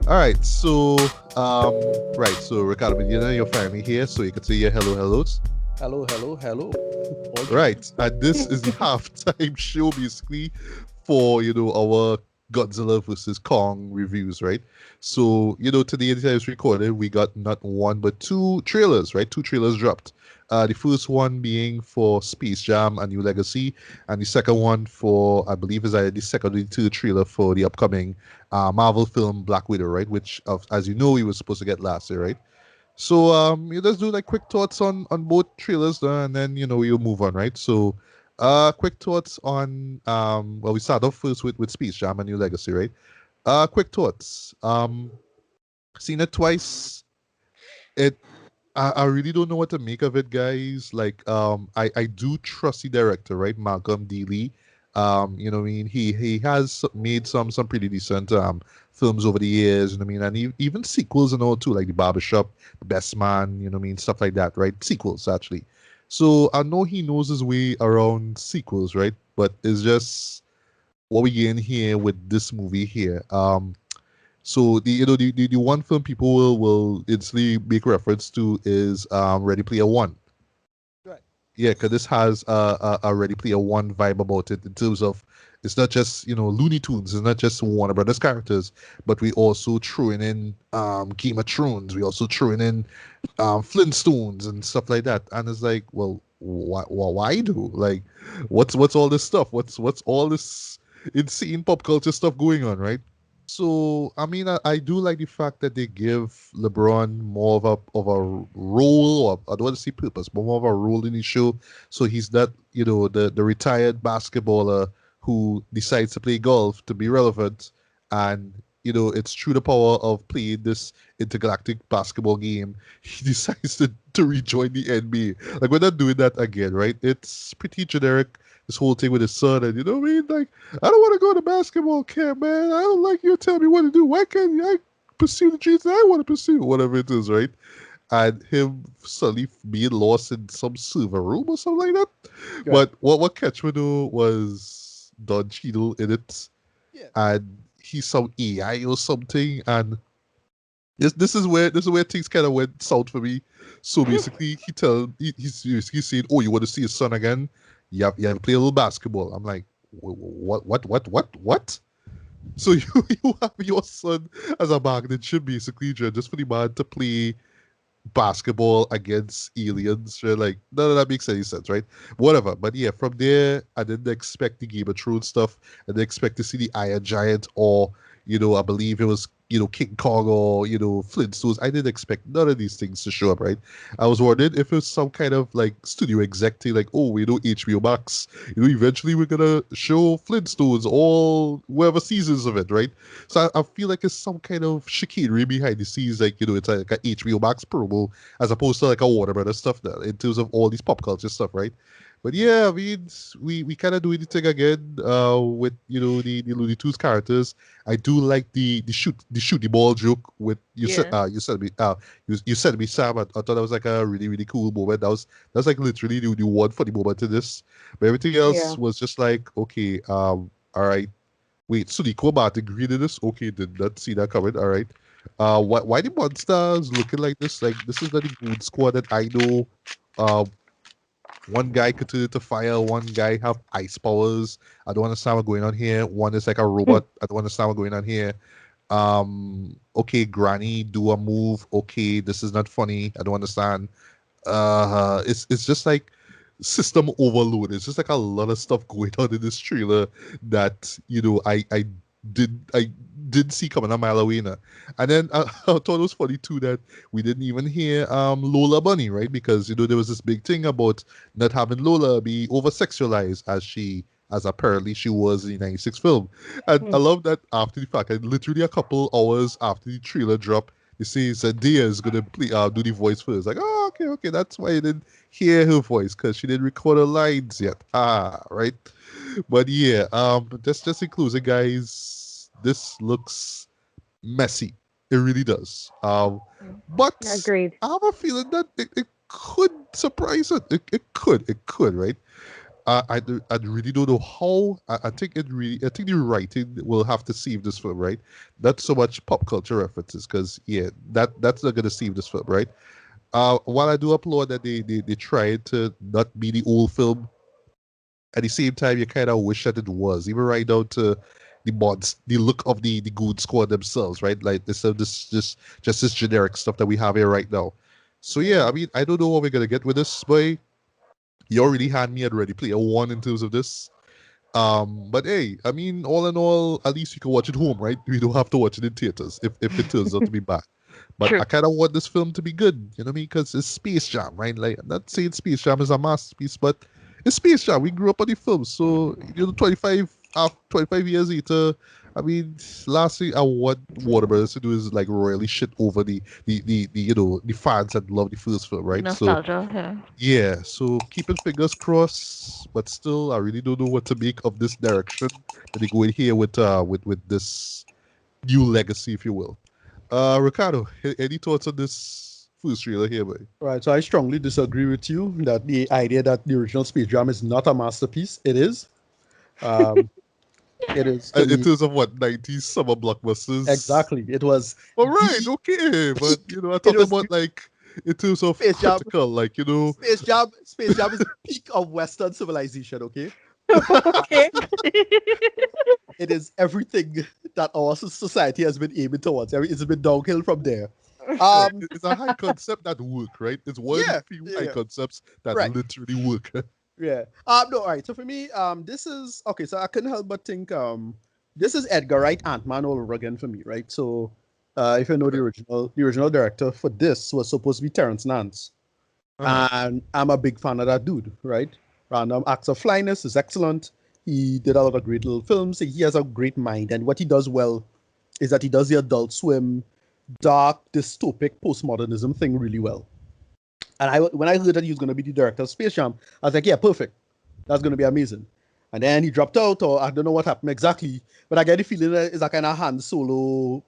All right, so Ricardo Medina, you're finally here, so you can say your hellos. Hello, hello, hello. All Right, and this is the halftime show basically for our Godzilla versus Kong reviews, right? So today the time it's recorded, we got not one but two trailers, right? Two trailers dropped. The first one being for Space Jam: A New Legacy, and the second one for I believe is either the second or the third trailer for the upcoming Marvel film Black Widow, right? Which, as you know, we were supposed to get last year, right? So let's do like quick thoughts on both trailers, and then we'll move on, right? So, quick thoughts on well, we start off first with Space Jam: A New Legacy, right? Quick thoughts. Seen it twice. It I really don't know what to make of it, guys. Like, I do trust the director, right, Malcolm D. Lee. What I mean, he has made some pretty decent films over the years, I mean, and even sequels and all too, like The Barbershop, Best Man, what I mean, stuff like that, right? Sequels actually. So I know he knows his way around sequels, right? But it's just what we getting here with this movie here. So the one film people will instantly make reference to is Ready Player One. right. Yeah, because this has a Ready Player One vibe about it in terms of it's not just Looney Tunes, it's not just Warner Brothers characters, but we also throwing in Game of Thrones, we also throwing in Flintstones and stuff like that, and it's like, well, why do like what's all this stuff? What's all this insane pop culture stuff going on, right? So I mean, I do like the fact that they give LeBron more of a role, or I don't want to say purpose, but more of a role in the show. So he's not, the retired basketballer who decides to play golf to be relevant, and it's through the power of playing this intergalactic basketball game, he decides to rejoin the NBA. Like, we're not doing that again, right? It's pretty generic. This whole thing with his son, and what I mean, like, I don't want to go to basketball camp, man. I don't like you telling me what to do. Why can't I pursue the dreams that I want to pursue? Whatever it is, right? And him suddenly being lost in some server room or something like that. Right. But what catch me though was Don Cheadle in it, Yeah. and he's some AI or something, and this is where things kind of went south for me. So basically, he's saying, "Oh, you want to see his son again? You have to play a little basketball." I'm like, what? So you have your son as a bargaining chip, basically, just for the man to play basketball against aliens. Right? Like, none of that makes any sense, right? Whatever. But yeah, from there, I didn't expect the Game of Thrones stuff. I didn't expect to see the Iron Giant, or, I believe it was, King Kong, or, Flintstones. I didn't expect none of these things to show up, right? I was wondering if it was some kind of like studio exec thing, like, oh, HBO Max, eventually we're gonna show Flintstones, all whatever seasons of it, right? So I feel like it's some kind of chicanery behind the scenes, like, it's like a HBO Max promo as opposed to like a Warner Brothers stuff now, in terms of all these pop culture stuff, right? But yeah, I mean, we kind of do the thing again with the Looney Tunes characters. I do like the shoot the ball joke with Yeah. you said me Sam. I thought that was like a really really cool moment. That was like literally the one funny moment in this. But everything Yeah. else was just like, okay, all right. Wait, so the Cobalt agreed to this? Okay, did not see that coming. All right. Why the monsters looking like this? Like, this is not the Goon Squad that I know. Uh, one guy continued to fire, one guy have ice powers. I don't understand what's going on here. One is like a robot. I don't understand what's going on here. Okay, Granny, do a move. Okay, this is not funny. I don't understand. It's just like system overload. It's just like a lot of stuff going on in this trailer that I did see coming a mile away now. And then I thought it was funny too that we didn't even hear Lola Bunny, right? Because there was this big thing about not having Lola be over sexualized as apparently she was in the 96 film. And I Hmm. love that after the fact, and literally a couple hours after the trailer dropped, they say Zendaya is gonna do the voice first. Like, oh, okay, that's why you didn't hear her voice, because she didn't record her lines yet. Right. But yeah, just in closing, guys, this looks messy. It really does. But Agreed. I have a feeling that it could surprise it. It could, right? I really don't know how. I think it really. I think the writing will have to save this film, right? Not so much pop culture references, because yeah, that's not gonna save this film, right? While I do applaud that they tried to not be the old film, at the same time you kind of wish that it was, even right down to the mods, the look of the Goon Squad themselves, right? Like this just this generic stuff that we have here right now. So yeah, I mean, I don't know what we're gonna get with this, but you already had me at Ready Player One in terms of this. But hey, I mean, all in all, at least you can watch it home, right? We don't have to watch it in theaters if it turns out to be bad. But True. I kind of want this film to be good, you know what I mean? Because it's Space Jam, right? Like, I'm not saying Space Jam is a masterpiece, but it's Space Jam. We grew up on the film, so 25 years later. I mean, last thing I want Warner Brothers to do is like royally shit over the fans that love the first film, The right? So nostalgia, yeah. yeah, so keeping fingers crossed, but still, I really don't know what to make of this direction that they go in here with this new legacy, if you will. Ricardo, any thoughts on this first trailer here, boy? Right, so I strongly disagree with you that the idea that the original Space Jam is not a masterpiece. It is. Um, it is to In me terms of what 90s summer blockbusters. exactly. It was All right, the okay, but peak. I'm It talking was about like in terms of Space Jam. critical, like Space Jam is the peak of Western civilization. Okay, Okay. it is everything that our society has been aiming towards. It's been downhill from there. yeah, Um, it's a high concept that work, right? It's one of the yeah, few yeah, high yeah. concepts that Right. literally work. Yeah. No, all right. So for me, this is okay. So I couldn't help but think, this is Edgar Wright Ant-Man all over again for me, right? So, if you know the original director for this was supposed to be Terrence Nance, Uh-huh. and I'm a big fan of that dude, right? Random Acts of Flyness is excellent. He did a lot of great little films. He has a great mind, and what he does well is that he does the Adult Swim, dark, dystopic postmodernism thing really well. And when I heard that he was going to be the director of Space Jam, I was like, yeah, perfect. That's going to be amazing. And then he dropped out, or I don't know what happened exactly, but I get the feeling that it's a kind of Han Solo,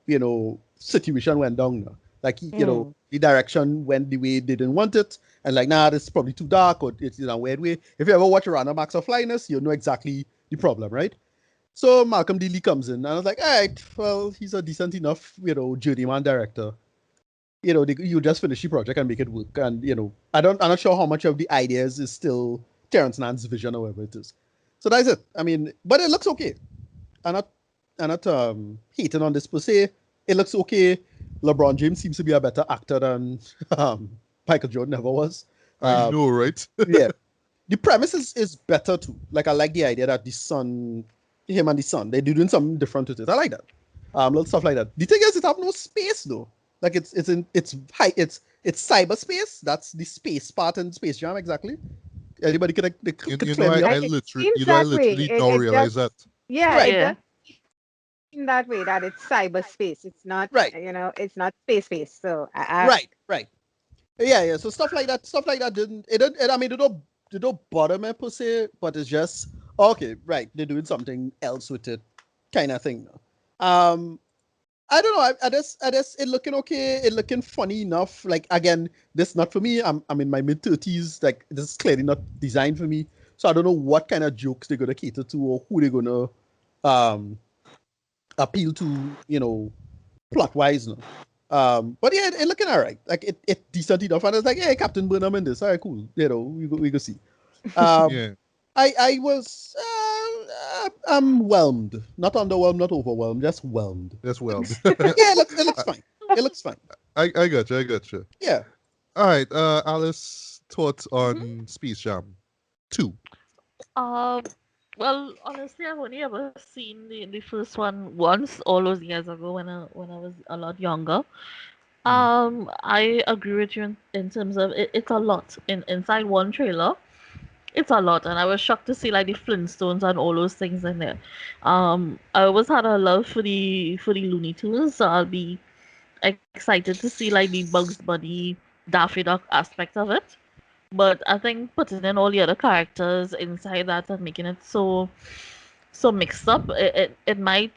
situation went down now. Like, Mm. the direction went the way they didn't want it, and like, nah, this is probably too dark, or it's in a weird way. If you ever watch Random Acts of Flyness, you know exactly the problem, right? So Malcolm D. Lee comes in, and I was like, all right, well, he's a decent enough, journeyman director. You just finish the project and make it work. And I'm not sure how much of the ideas is still Terrence Nann's vision or whatever it is. So that's it. I mean, but it looks okay. I'm not hating on this per se. It looks okay. LeBron James seems to be a better actor than um, Michael Jordan ever was. I Um, know, right? yeah, the premise is better too. Like I like the idea that the son, him and the son, they're doing something different with it. I like that. Little stuff like that. The thing is, it have no space though. Like it's high it's cyberspace. That's the space part in Space Jam exactly. Anybody could You know, claim me up. It I seems that literally way. now It realize that. just, yeah, Right, it yeah. does seem that way that it's cyberspace. It's not, right, it's not space. So right, right. Yeah. So stuff like that I mean, they don't bother me per se, but it's just okay, right? They're doing something else with it, kind of thing. Um, I don't know. I just it looking okay. It looking funny enough. Like again, this not for me. I'm in my mid-30s. Like this is clearly not designed for me. So I don't know what kind of jokes they're gonna cater to or who they're gonna um appeal to. Plot wise. No. But yeah, it looking alright. Like it decent enough. And it's like, hey, Captain Burnham in this. All right, cool. We go see. Um, Yeah, I was I'm whelmed, not underwhelmed, not overwhelmed, just whelmed. that's well. Yeah, it looks fine. It looks fine. I got you. I got you. Yeah. All right, Alice, thoughts Mhm. on Space Jam 2? Um, well, honestly, I've only ever seen the first one once, all those years ago when I was a lot younger. Mm. I agree with you in terms of it's a lot inside one trailer. It's a lot, and I was shocked to see like the Flintstones and all those things in there. I always had a love for the Looney Tunes, so I'll be excited to see like the Bugs Bunny, Daffy Duck aspect of it. But I think putting in all the other characters inside that and making it so mixed up, it might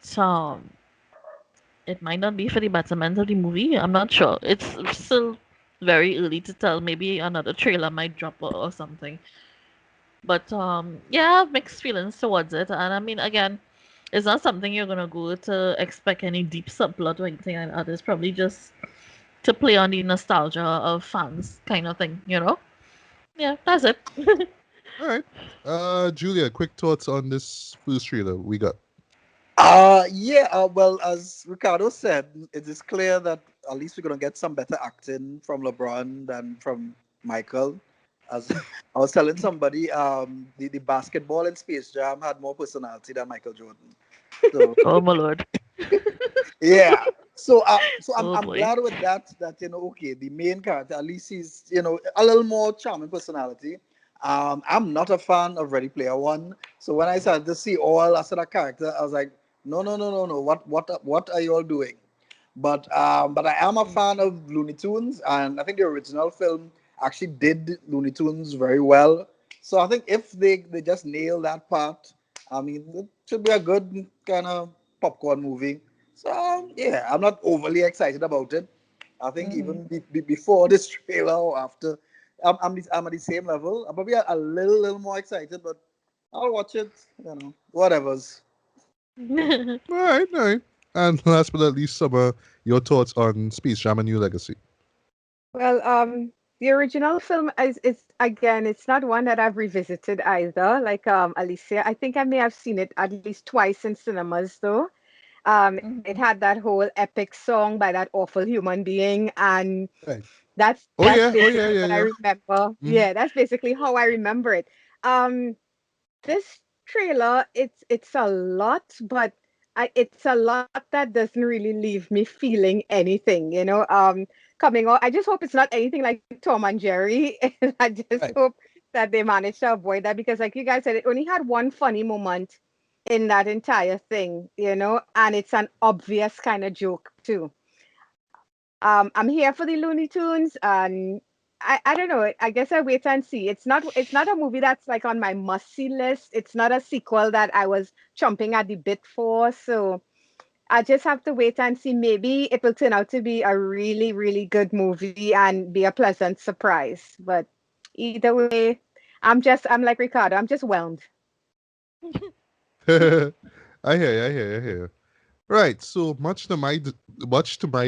it might not be for the betterment of the movie. I'm not sure. It's still very early to tell. Maybe another trailer might drop or something. But yeah, I have mixed feelings towards it. And I mean, again, it's not something you're gonna go to expect any deep subplot or anything like that. It's probably just to play on the nostalgia of fans kind of thing, you know? Yeah, that's it. All right. Julia, quick thoughts on this first trailer we got. Well, as Ricardo said, it is clear that at least we're gonna get some better acting from LeBron than from Michael. As I was telling somebody, the basketball in Space Jam had more personality than Michael Jordan. So Oh my lord. yeah. So I'm Oh I'm boy. glad with that okay, the main character at least he's a little more charming personality. I'm not a fan of Ready Player One, so when I started to see all that sort of character, I was like, no, what are you all doing? But I am a fan of Looney Tunes, and I think the original film actually did Looney Tunes very well. So I think if they just nail that part, I mean, it should be a good kind of popcorn movie. So yeah, I'm not overly excited about it. I think Mhm. even before this trailer or after, I'm at the same level. I'm probably a little more excited, but I'll watch it. Whatever's. All right, all right. And last but not least, Summer, your thoughts on Space Jam: A New Legacy. Well, the original film is again, it's not one that I've revisited either. Like Alicia, I think I may have seen it at least twice in cinemas though. It Mhm. had that whole epic song by that awful human being, and Right. that's Oh yeah, basically yeah, what I yeah. remember. Mm-hmm. Yeah, that's basically how I remember it. Um, this trailer, it's a lot, but it's a lot that doesn't really leave me feeling anything, coming out. I just hope it's not anything like Tom and Jerry. I just Right. hope that they managed to avoid that because, like you guys said, it only had one funny moment in that entire thing, and it's an obvious kind of joke too. I'm here for the Looney Tunes, and I don't know. I guess I wait and see. It's not a movie that's like on my must see list. It's not a sequel that I was chomping at the bit for. So I just have to wait and see. Maybe it will turn out to be a really, really good movie and be a pleasant surprise. But either way, I'm like Ricardo. I'm just whelmed. I hear. Right. So much to my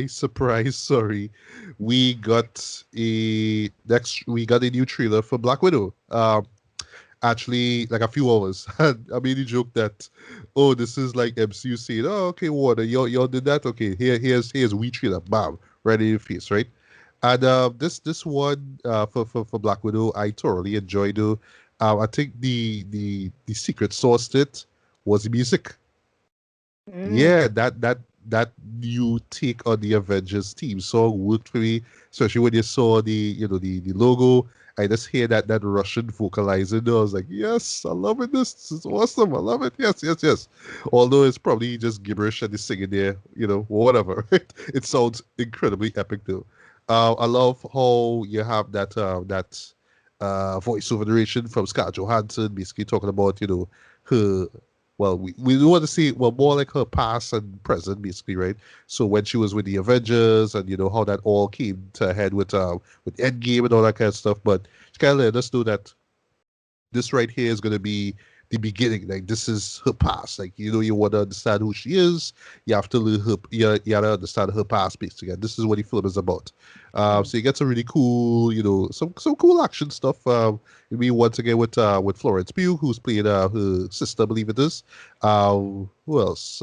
surprise, sorry, we got a new trailer for Black Widow. Actually, like a few hours. I made a joke that, oh, this is like MCU saying, oh, okay, Warner, y'all did that. Okay, here's we trailer, bam, right in your face, right? And this one for Black Widow, I thoroughly enjoyed. I think the secret sauce to it was the music. Mm. Yeah, that new take on the Avengers team song worked for me, especially when you saw the logo. I just hear that Russian vocalizing. I was like, yes, I love it. This is awesome. I love it. Yes, yes, yes. Although it's probably just gibberish and he's singing there, whatever. It sounds incredibly epic though. I love how you have that voiceover narration from Scarlett Johansson, basically talking about her we do want to see more like her past and present basically, right? So when she was with the Avengers and how that all came to a head with Endgame and all that kind of stuff, but she kind of let us know that this right here is going to be the beginning. Like this is her past. Like you want to understand who she is. You have to learn her. You got to understand her past basically. And this is what the film is about. Mhm. So you get some really cool, some cool action stuff. We once again with Florence Pugh, who's playing her sister, I believe it is. Who else?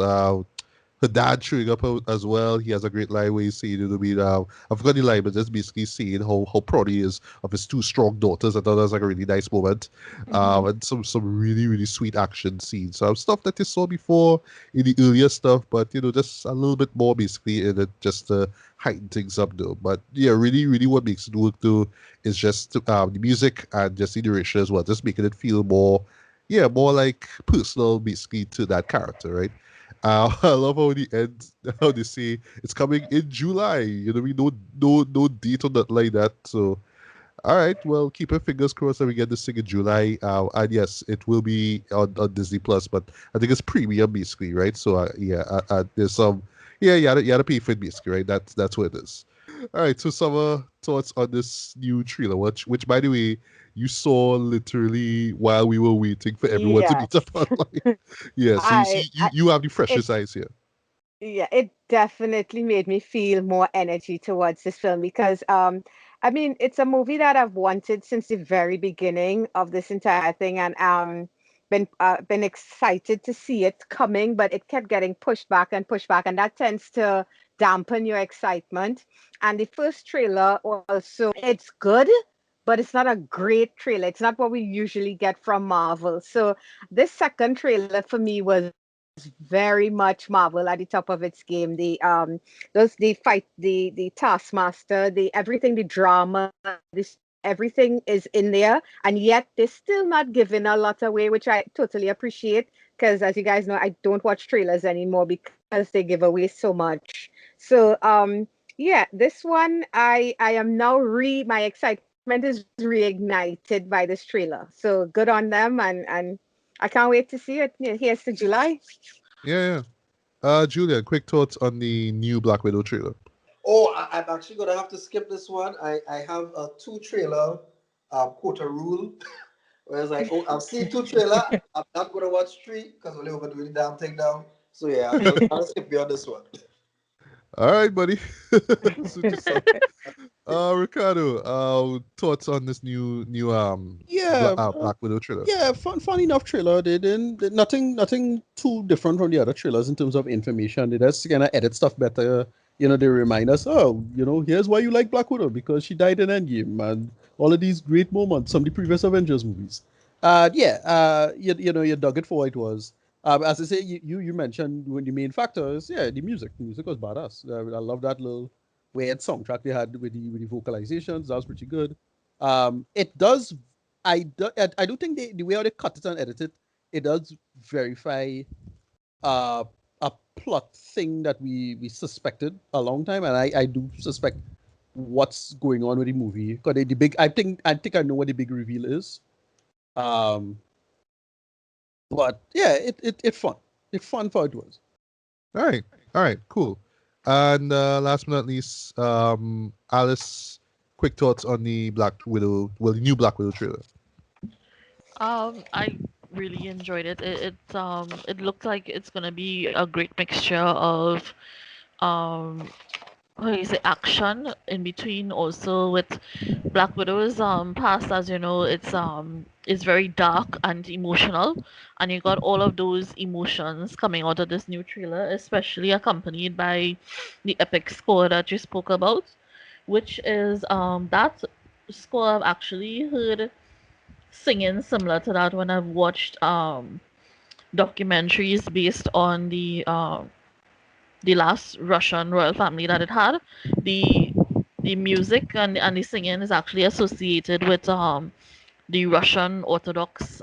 Her dad showing up as well. He has a great line where he's saying, I forgot the line, but just basically saying how proud he is of his two strong daughters. I thought that was like a really nice moment. Mhm. And some really, really sweet action scenes. Stuff that you saw before in the earlier stuff, but just a little bit more basically in it just to heighten things up though. But yeah, really, really what makes it work though is just the music and just the direction as well, just making it feel more like personal basically to that character, right? I love how the end, how they say it's coming in July. We no date on that like that. So, all right, well, keep our fingers crossed that we get this thing in July. And yes, it will be on Disney Plus, but I think it's premium basically, right? So, yeah, there's some Yeah, you had to pay for it basically, right? That's what it is. All right, so some thoughts on this new trailer, which by the way, you saw literally while we were waiting for everyone to meet Yes. up online. Yeah, so you I, see, I you have the it freshest eyes here. Yeah, it definitely made me feel more energy towards this film because I mean it's a movie that I've wanted since the very beginning of this entire thing and been excited to see it coming, but it kept getting pushed back, and that tends to dampen your excitement. And the first trailer also, it's good, but it's not a great trailer. It's not what we usually get from Marvel. So this second trailer for me was very much Marvel at the top of its game. The fight, the Taskmaster, the everything, the drama, this everything is in there, and yet they're still not giving a lot away, which I totally appreciate. Because as you guys know, I don't watch trailers anymore because they give away so much. So yeah, this one I am now my excitement is reignited by this trailer. So good on them, and I can't wait to see it. Yeah, here's to July. Yeah, yeah. Julia, quick thoughts on the new Black Widow trailer. Oh, I'm actually gonna have to skip this one. I have a two trailer quota rule. Whereas like, oh, I've seen two trailer. I'm not gonna watch three because we're overdoing the damn thing now. So yeah, I'll skip you on this one. All right, buddy. Suit yourself. Ricardo, thoughts on this new Yeah, Black Widow trailer? yeah. Fun enough trailer. They didn't nothing too different from the other trailers in terms of information. They just kind of edit stuff better. They remind us, oh, here's why you like Black Widow because she died in Endgame and all of these great moments from the previous Avengers movies. Yeah. You dug it for what it was. As I say, you mentioned when the main factor is the music. The music was badass. I love that little weird soundtrack they had with the vocalizations. That was pretty good. It does. I do think the way how they cut it and edit it, it does verify uh, a plot thing that we suspected a long time, and I do suspect what's going on with the movie. Because the big, I think I know what the big reveal is. Um, but yeah, it fun. It's fun for it was. All right, cool. And last but not least, Alice, quick thoughts on the the new Black Widow trailer. I really enjoyed it. It looked like it's gonna be a great mixture of um what is it, action in between, also with Black Widow's past. As you know, it's very dark and emotional, and you got all of those emotions coming out of this new trailer, especially accompanied by the epic score that you spoke about, which is that score I've actually heard singing similar to that when I've watched documentaries based on the last Russian royal family that it had. The the music and the singing is actually associated with the Russian Orthodox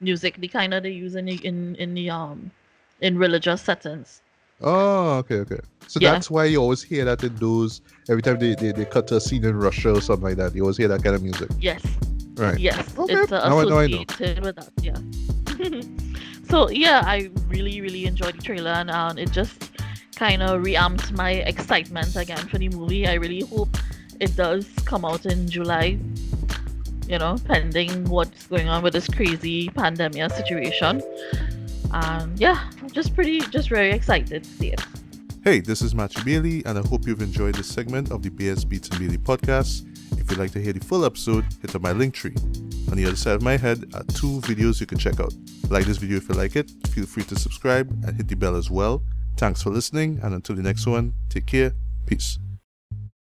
music, the kind of they use in religious settings. Oh, okay. So Yeah. that's why you always hear that in those every time they cut to a scene in Russia or something like that. You always hear that kind of music. Yes. Right. Yes. Okay. It's Now I know. associated with that. Yeah. So yeah, I really enjoyed the trailer, and it just kind of reamped my excitement again for the movie. I really hope it does come out in July. Pending what's going on with this crazy pandemic situation. And yeah, just very excited to see it. Hey, this is Matthew Bailey, and I hope you've enjoyed this segment of the BS Beats and Bailey podcast. If you'd like to hear the full episode, hit up my link tree. On the other side of my head are 2 videos you can check out. Like this video if you like it, feel free to subscribe and hit the bell as well. Thanks for listening, and until the next one, take care, peace.